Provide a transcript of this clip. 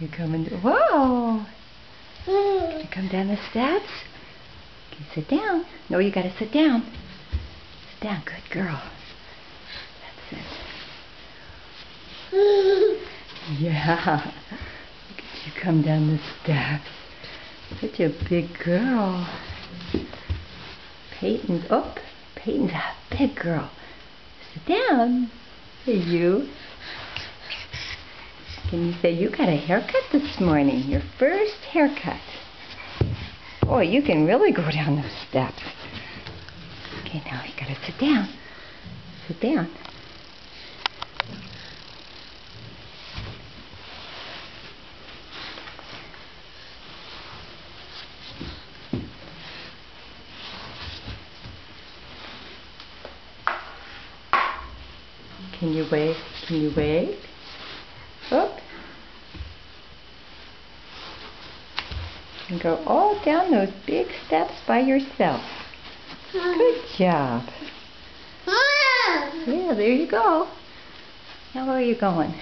You coming? Whoa! Can you come down the steps? Can you sit down? No, you gotta sit down. Sit down, good girl. That's it. Yeah. Look at you come down the steps. Such a big girl. Peyton's a big girl. Sit down. Hey, you. Can you say you got a haircut this morning? Your first haircut. Boy, you can really go down those steps. Okay, now you gotta sit down. Sit down. Can you wave? Can you wave? Up. And go all down those big steps by yourself. Good job. Yeah, there you go. Now where are you going?